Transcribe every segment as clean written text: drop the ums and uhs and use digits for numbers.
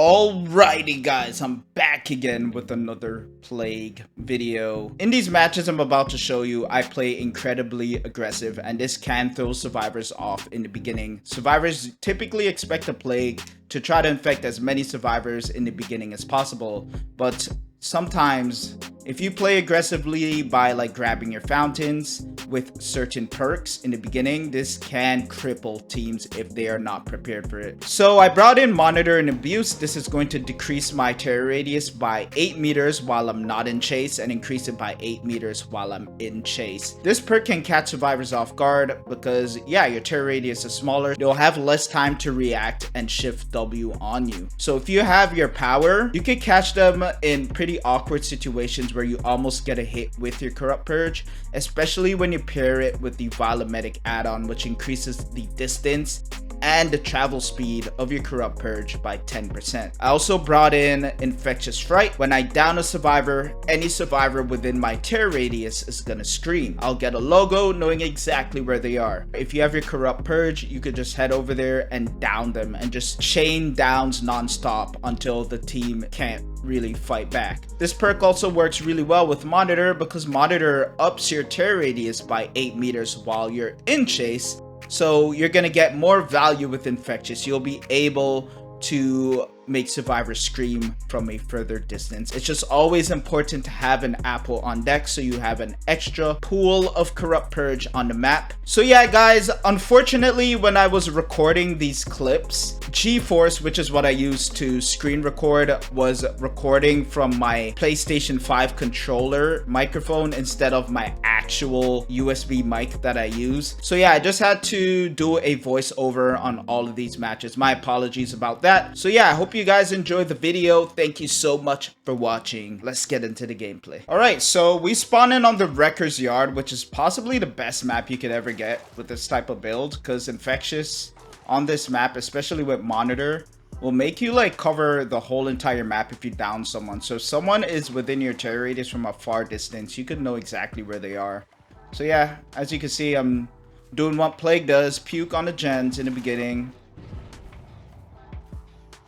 Alrighty guys, I'm back again with another Plague video. In these matches I'm about to show you, I play incredibly aggressive and this can throw survivors off in the beginning. Survivors typically expect a Plague to try to infect as many survivors in the beginning as possible, but sometimes if you play aggressively by like grabbing your fountains with certain perks in the beginning, this can cripple teams if they are not prepared for it. So I brought in Monitor and Abuse. This is going to decrease my terror radius by 8 meters while I'm not in chase and increase it by 8 meters while I'm in chase. This perk can catch survivors off guard because yeah, your terror radius is smaller. They'll have less time to react and shift W on you. So if you have your power, you can catch them in pretty awkward situations where you almost get a hit with your Corrupt Purge, especially when you pair it with the Vilometric add-on, which increases the distance and the travel speed of your Corrupt Purge by 10%. I also brought in Infectious Fright. When I down a survivor, any survivor within my terror radius is gonna scream. I'll get a logo knowing exactly where they are. If you have your Corrupt Purge, you could just head over there and down them and just chain downs non-stop until the team can't really fight back. This perk also works really well with Monitor because Monitor ups your terror radius by 8 meters while you're in chase. So you're gonna get more value with Infectious. You'll be able to make survivors scream from a further distance. It's just always important to have an apple on deck so you have an extra pool of Corrupt Purge on the map. So yeah guys, unfortunately when I was recording these clips, GeForce, which is what I use to screen record, was recording from my PlayStation 5 controller microphone instead of my actual USB mic that I use. So yeah, I just had to do a voiceover on all of these matches. My apologies about that. So yeah, I hope you guys enjoyed the video. Thank you so much for watching. Let's get into the gameplay. Alright, so we spawn in on the Wrecker's Yard, which is possibly the best map you could ever get with this type of build, because Infectious on this map, especially with Monitor, will make you like cover the whole entire map if you down someone. So if someone is within your terror radius from a far distance, you could know exactly where they are. So yeah, as you can see, I'm doing what Plague does, puke on the gens in the beginning.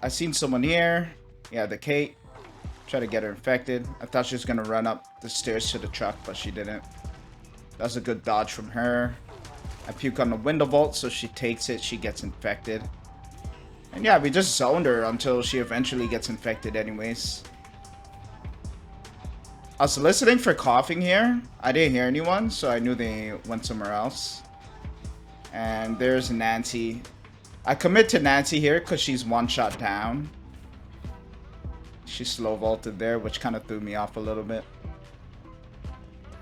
I seen someone here. Yeah, the Kate. Try to get her infected. I thought she was gonna run up the stairs to the truck, but she didn't. That was a good dodge from her. I puke on the window vault, so she takes it, she gets infected. And yeah, we just zoned her until she eventually gets infected anyways. I was listening for coughing here. I didn't hear anyone, so I knew they went somewhere else. And there's Nancy. I commit to Nancy here because she's one shot down. She slow vaulted there, which kind of threw me off a little bit.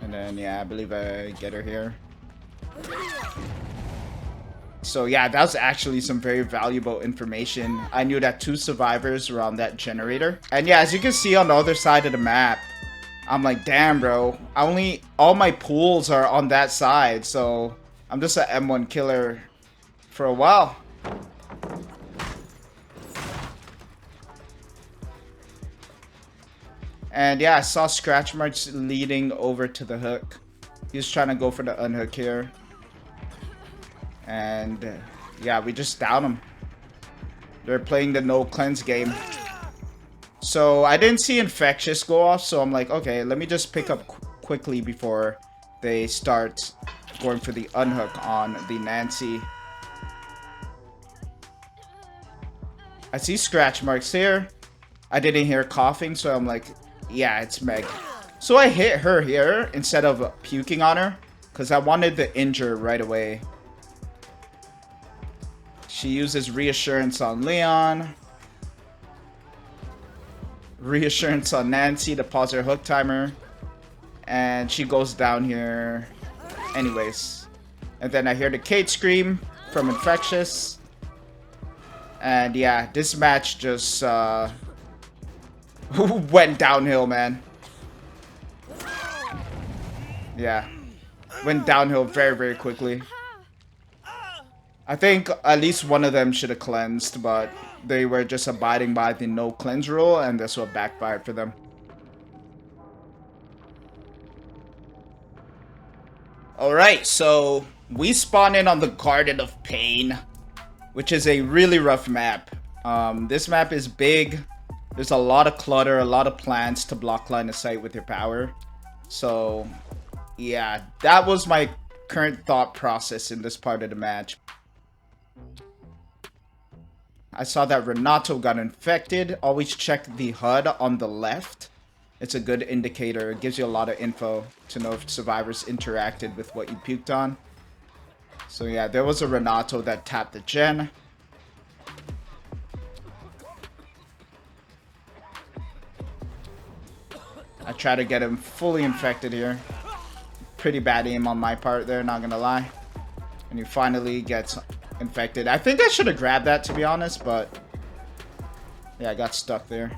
And then yeah, I believe I get her here. So yeah, that was actually some very valuable information. I knew that 2 survivors were on that generator. And yeah, as you can see on the other side of the map, I'm like, damn bro, all my pools are on that side. So I'm just an M1 killer for a while. And yeah, I saw scratch marks leading over to the hook. He's trying to go for the unhook here. And yeah, we just down him. They're playing the no cleanse game. So I didn't see Infectious go off, so I'm like, okay, let me just pick up quickly before they start going for the unhook on the Nancy. I see scratch marks here. I didn't hear coughing, so I'm like, yeah, it's Meg. So I hit her here instead of puking on her because I wanted the injure right away. She uses Reassurance on Leon. Reassurance on Nancy to pause her hook timer. And she goes down here anyways. And then I hear the Kate scream from Infectious. And yeah, this match just went downhill, man. Yeah, went downhill very, very quickly. I think at least one of them should have cleansed, but they were just abiding by the no cleanse rule, and that's what backfired for them. Alright, so we spawn in on the Garden of Pain, which is a really rough map. This map is big. There's a lot of clutter, a lot of plants to block line of sight with your power. So, yeah, that was my current thought process in this part of the match. I saw that Renato got infected. Always check the HUD on the left. It's a good indicator. It gives you a lot of info to know if survivors interacted with what you puked on. So yeah, there was a Renato that tapped the gen. I try to get him fully infected here. Pretty bad aim on my part there, not gonna lie. And he finally gets infected. I think I should have grabbed that, to be honest, but yeah, I got stuck there.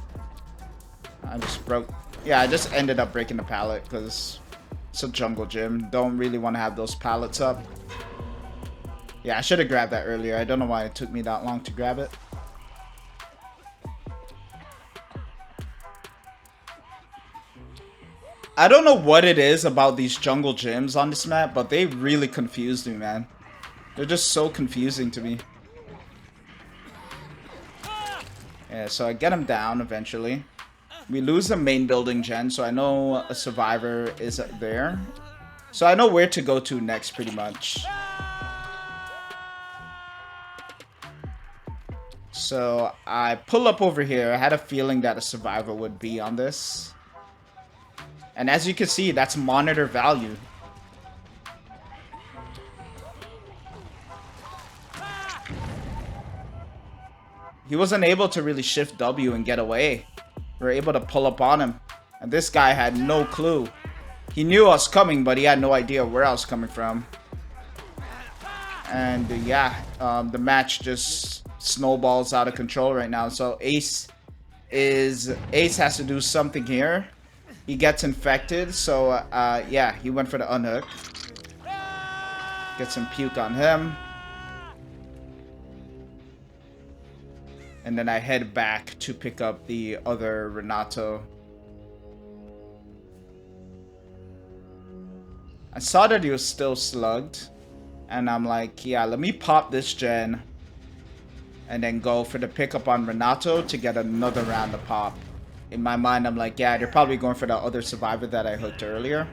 I just broke. Yeah, I just ended up breaking the pallet because it's a jungle gym. Don't really want to have those pallets up. Yeah, I should have grabbed that earlier. I don't know why it took me that long to grab it. I don't know what it is about these jungle gyms on this map, but they really confused me, man. They're just so confusing to me. Yeah, so I get him down eventually. We lose the main building gen, so I know a survivor is there. So I know where to go to next, pretty much. So I pull up over here. I had a feeling that a survivor would be on this. And as you can see, that's monitor value. He wasn't able to really shift W and get away. We were able to pull up on him. And this guy had no clue. He knew I was coming, but he had no idea where I was coming from. And yeah, the match just snowballs out of control right now. So Ace has to do something here. He gets infected, so yeah, he went for the unhook. Get some puke on him. And then I head back to pick up the other Renato. I saw that he was still slugged. And I'm like, yeah, let me pop this gen. And then go for the pickup on Renato to get another round of pop. In my mind, I'm like, yeah, they're probably going for the other survivor that I hooked earlier.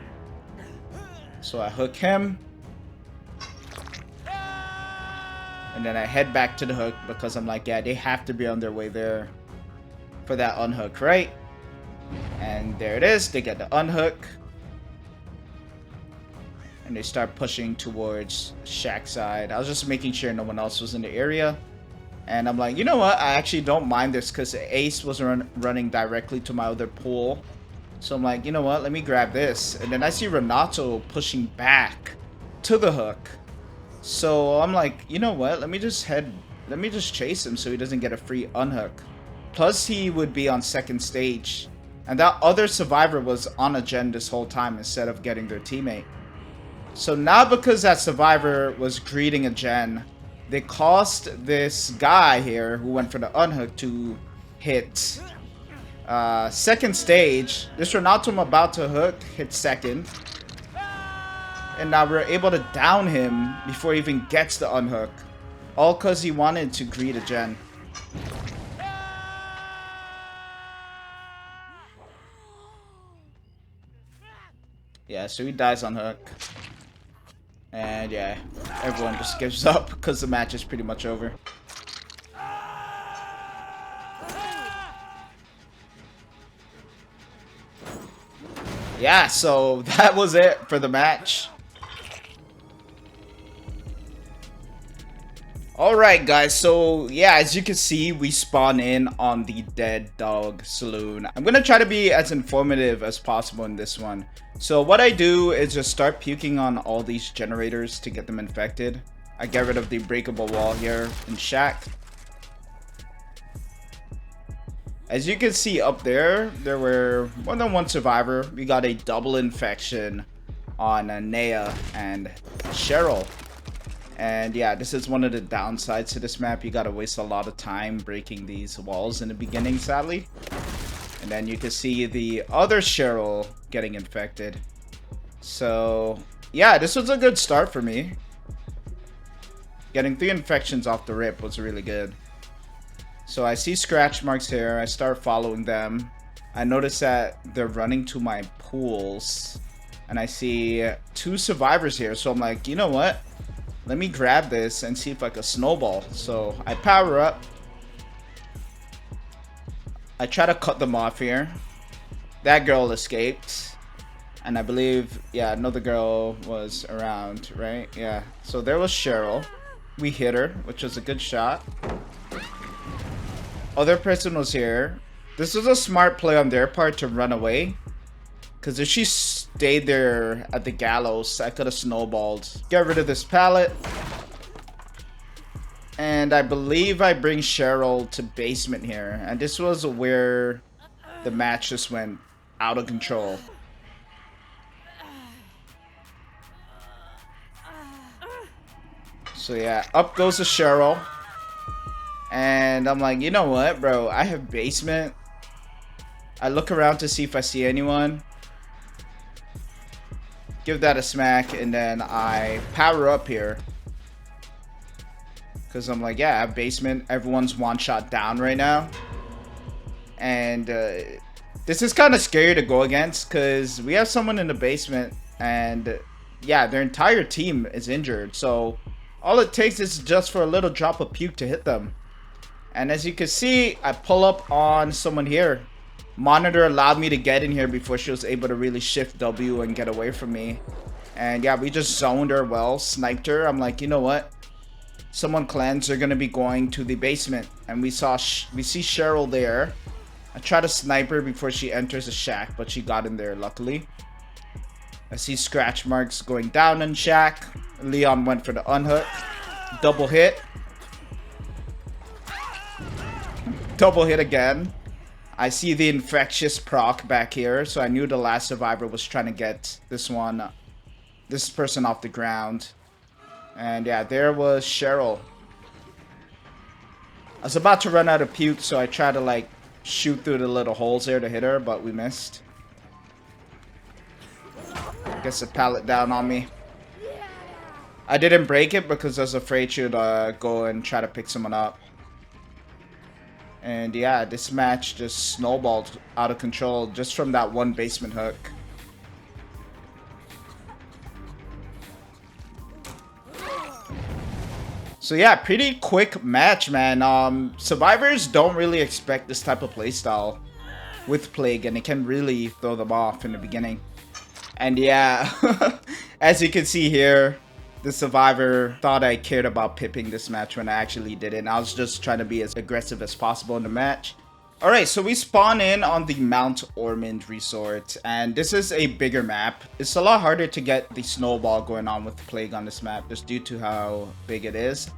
So I hook him. And then I head back to the hook because I'm like, yeah, they have to be on their way there for that unhook, right? And there it is. They get the unhook. And they start pushing towards Shack side. I was just making sure no one else was in the area. And I'm like, you know what? I actually don't mind this because Ace was running directly to my other pool. So I'm like, you know what? Let me grab this. And then I see Renato pushing back to the hook. So I'm like, you know what? Let me just chase him so he doesn't get a free unhook. Plus he would be on second stage. And that other survivor was on a gen this whole time instead of getting their teammate. So now because that survivor was greeting a gen, they caused this guy here who went for the unhook to hit second stage. This Renato I'm about to hook hit second. And now we're able to down him before he even gets the unhook. All because he wanted to greet a gen. Yeah, so he dies on hook. And yeah, everyone just gives up because the match is pretty much over. Yeah, so that was it for the match. Alright guys, so yeah, as you can see, we spawn in on the Dead Dog Saloon. I'm gonna try to be as informative as possible in this one. So what I do is just start puking on all these generators to get them infected. I get rid of the breakable wall here in Shack. As you can see up there, there were more than one survivor. We got a double infection on Nea and Cheryl. And yeah, this is one of the downsides to this map. You gotta waste a lot of time breaking these walls in the beginning, sadly. And then you can see the other Cheryl getting infected. So yeah, this was a good start for me. Getting 3 infections off the rip was really good. So I see scratch marks here. I start following them. I notice that they're running to my pools. And I see 2 survivors here. So I'm like, you know what? Let me grab this and see if I can snowball. So I power up. I try to cut them off here. That girl escaped. And I believe, yeah, another girl was around, right? Yeah. So there was Cheryl. We hit her, which was a good shot. Other person was here. This was a smart play on their part to run away. Because if she stayed there at the gallows, I could have snowballed. Get rid of this pallet. And I believe I bring Cheryl to basement here. And this was where the match just went out of control. So yeah, up goes the Cheryl. And I'm like, you know what, bro? I have basement. I look around to see if I see anyone. Give that a smack, and then I power up here. Because I'm like, yeah, I have basement. Everyone's one shot down right now. And this is kind of scary to go against because we have someone in the basement. And yeah, their entire team is injured. So all it takes is just for a little drop of puke to hit them. And as you can see, I pull up on someone here. Monitor allowed me to get in here before she was able to really shift W and get away from me. And yeah, we just zoned her well, sniped her. I'm like, you know what? Someone cleansed. They're going to be going to the basement. And we see Cheryl there. I try to snipe her before she enters the shack, but she got in there, luckily. I see scratch marks going down in shack. Leon went for the unhook. Double hit. Double hit again. I see the infectious proc back here, so I knew the last survivor was trying to get this person off the ground. And yeah, there was Cheryl. I was about to run out of puke, so I tried to like shoot through the little holes there to hit her, but we missed. Gets a pallet down on me. I didn't break it because I was afraid she'd go and try to pick someone up. And yeah, this match just snowballed out of control just from that one basement hook. So yeah, pretty quick match, man. Survivors don't really expect this type of playstyle with Plague, and it can really throw them off in the beginning. And yeah, as you can see here, the survivor thought I cared about pipping this match when I actually didn't. I was just trying to be as aggressive as possible in the match. Alright, so we spawn in on the Mount Ormond Resort, and this is a bigger map. It's a lot harder to get the snowball going on with Plague on this map, just due to how big it is.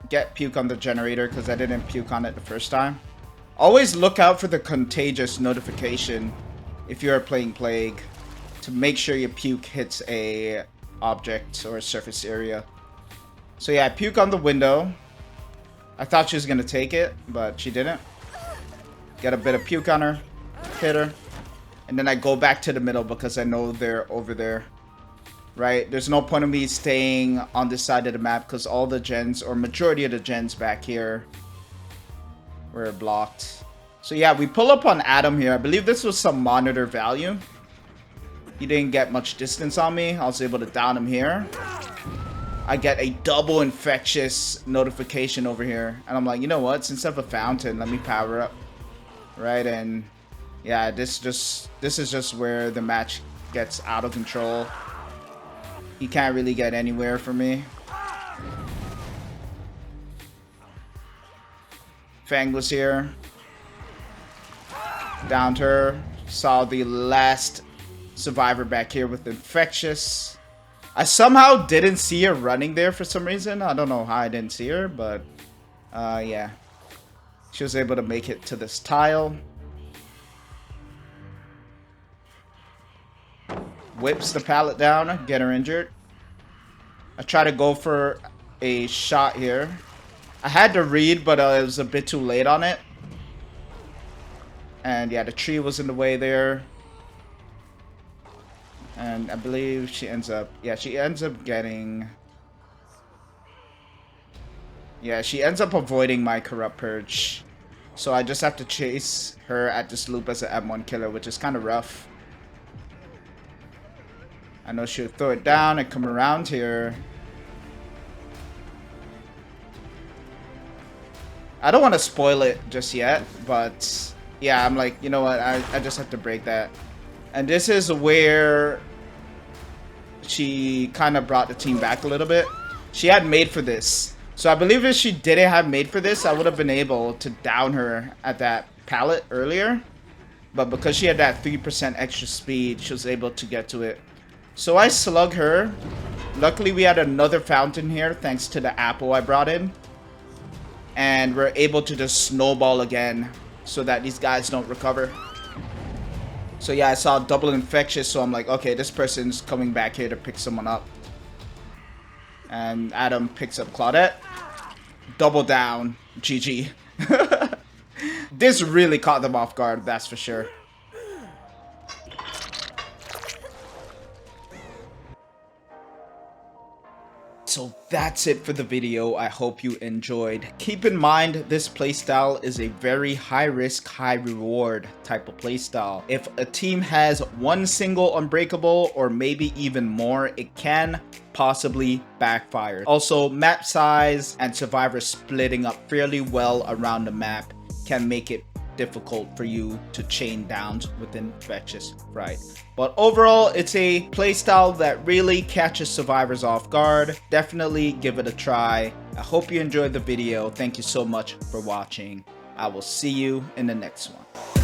Get puke on the generator, because I didn't puke on it the first time. Always look out for the contagious notification if you are playing Plague, to make sure your puke hits a object or a surface area. So yeah, puke on the window. I thought she was gonna take it, but she didn't. Get a bit of puke on her, hit her, and then I go back to the middle because I know they're over there. Right? There's no point of me staying on this side of the map because all the gens, or majority of the gens back here, were blocked. So yeah, we pull up on Adam here. I believe this was some monitor value. He didn't get much distance on me. I was able to down him here. I get a double infectious notification over here. And I'm like, you know what? Since I have a fountain, let me power up. Right? And yeah, this is just where the match gets out of control. He can't really get anywhere from me. Fang was here. Downed her. Saw the last survivor back here with infectious. I somehow didn't see her running there for some reason. I don't know how I didn't see her, but yeah. She was able to make it to this tile. Whips the pallet down, get her injured. I try to go for a shot here. I had to read, but it was a bit too late on it. And yeah, the tree was in the way there. And I believe she ends up, yeah, she ends up getting Yeah, she ends up avoiding my Corrupt Purge. So I just have to chase her at this loop as an M1 killer, which is kind of rough. I know she'll throw it down and come around here. I don't want to spoil it just yet, but yeah, I'm like, you know what, I just have to break that. And this is where she kind of brought the team back a little bit. She had made for this. So I believe if she didn't have made for this, I would have been able to down her at that pallet earlier. But because she had that 3% extra speed, she was able to get to it. So I slug her. Luckily, we had another fountain here thanks to the apple I brought in. And we're able to just snowball again so that these guys don't recover. So yeah, I saw double infectious, so I'm like, okay, this person's coming back here to pick someone up. And Adam picks up Claudette. Double down. GG. This really caught them off guard, that's for sure. So that's it for the video. I hope you enjoyed. Keep in mind, this playstyle is a very high risk, high reward type of playstyle. If a team has one single unbreakable or maybe even more, it can possibly backfire. Also, map size and survivors splitting up fairly well around the map can make it difficult for you to chain downs with infectious fright. But overall, it's a playstyle that really catches survivors off guard. Definitely give it a try. I hope you enjoyed the video. Thank you so much for watching. I will see you in the next one.